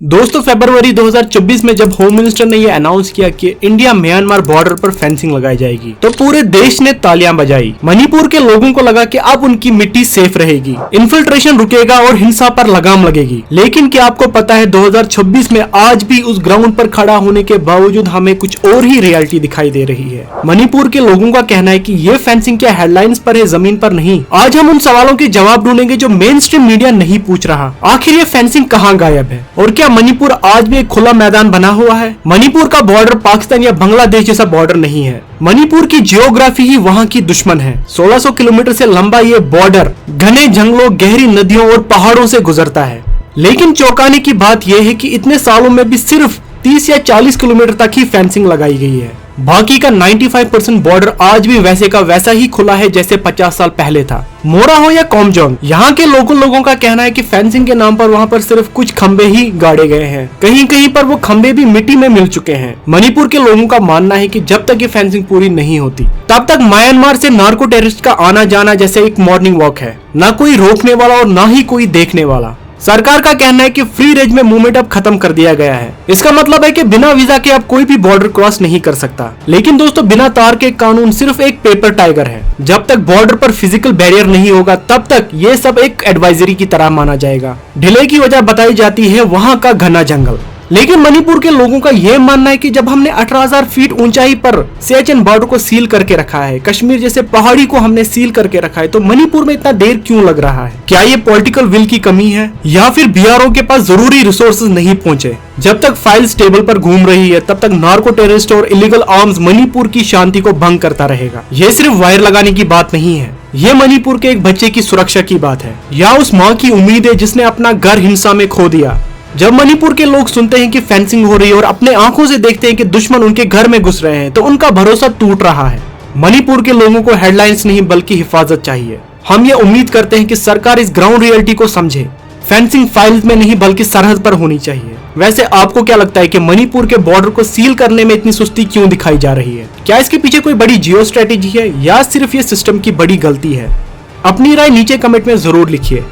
दोस्तों फरवरी 2024 में जब होम मिनिस्टर ने यह अनाउंस किया कि इंडिया म्यांमार बॉर्डर पर फेंसिंग लगाई जाएगी तो पूरे देश ने तालियां बजाई। मणिपुर के लोगों को लगा कि अब उनकी मिट्टी सेफ रहेगी, इन्फिल्ट्रेशन रुकेगा और हिंसा पर लगाम लगेगी। लेकिन क्या आपको पता है 2026 में आज भी उस ग्राउंड पर खड़ा होने के बावजूद हमें कुछ और ही रियलिटी दिखाई दे रही है। मणिपुर के लोगों का कहना है कि ये फेंसिंग क्या हेडलाइंस पर है, जमीन पर नहीं। आज हम उन सवालों के जवाब ढूंढेंगे जो मेन स्ट्रीम मीडिया नहीं पूछ रहा। आखिर ये फेंसिंग कहाँ गायब है और क्या मणिपुर आज भी एक खुला मैदान बना हुआ है? मणिपुर का बॉर्डर पाकिस्तान या बांग्लादेश जैसा बॉर्डर नहीं है। मणिपुर की जियोग्राफी ही वहाँ की दुश्मन है। 1600 किलोमीटर से लंबा ये बॉर्डर घने जंगलों, गहरी नदियों और पहाड़ों से गुजरता है। लेकिन चौंकाने की बात यह है कि इतने सालों में भी सिर्फ 30 या 40 किलोमीटर तक ही फेंसिंग लगाई गई है। बाकी का 95% बॉर्डर आज भी वैसे का वैसा ही खुला है जैसे 50 साल पहले था। मोरा हो या कोमजोंग, यहाँ के लोगों का कहना है कि फेंसिंग के नाम पर वहाँ पर सिर्फ कुछ खंबे ही गाड़े गए हैं। कहीं कहीं पर वो खंबे भी मिट्टी में मिल चुके हैं। मणिपुर के लोगों का मानना है कि जब तक ये फेंसिंग पूरी नहीं होती तब तक म्यांमार से नार्को टेररिस्ट का आना जाना जैसे एक मॉर्निंग वॉक है, ना कोई रोकने वाला और ना ही कोई देखने वाला। सरकार का कहना है कि फ्री रेंज में मूवमेंट अब खत्म कर दिया गया है। इसका मतलब है कि बिना वीजा के अब कोई भी बॉर्डर क्रॉस नहीं कर सकता। लेकिन दोस्तों बिना तार के कानून सिर्फ एक पेपर टाइगर है। जब तक बॉर्डर पर फिजिकल बैरियर नहीं होगा तब तक ये सब एक एडवाइजरी की तरह माना जाएगा। डिले की वजह बताई जाती है वहाँ का घना जंगल। लेकिन मणिपुर के लोगों का यह मानना है कि जब हमने 18,000 फीट ऊंचाई पर सियाचिन बॉर्डर को सील करके रखा है, कश्मीर जैसे पहाड़ी को हमने सील करके रखा है, तो मणिपुर में इतना देर क्यों लग रहा है? क्या ये पॉलिटिकल विल की कमी है या फिर बीआरओ के पास जरूरी रिसोर्सेज नहीं पहुंचे? जब तक फाइल्स टेबल पर घूम रही है तब तक नार्को टेररिस्ट और इलीगल आर्म्स मणिपुर की शांति को भंग करता रहेगा। ये सिर्फ वायर लगाने की बात नहीं है, ये मणिपुर के एक बच्चे की सुरक्षा की बात है या उस माँ की उम्मीद है जिसने अपना घर हिंसा में खो दिया। जब मणिपुर के लोग सुनते हैं कि फेंसिंग हो रही है और अपने आंखों से देखते हैं कि दुश्मन उनके घर में घुस रहे हैं तो उनका भरोसा टूट रहा है। मणिपुर के लोगों को हेडलाइंस नहीं बल्कि हिफाजत चाहिए। हम ये उम्मीद करते हैं कि सरकार इस ग्राउंड रियलिटी को समझे। फेंसिंग फाइल्स में नहीं बल्कि सरहद पर होनी चाहिए। वैसे आपको क्या लगता है कि मणिपुर के बॉर्डर को सील करने में इतनी सुस्ती क्यों दिखाई जा रही है? क्या इसके पीछे कोई बड़ी जियो स्ट्रेटेजी है या सिर्फ ये सिस्टम की बड़ी गलती है? अपनी राय नीचे कमेंट में जरूर लिखिए।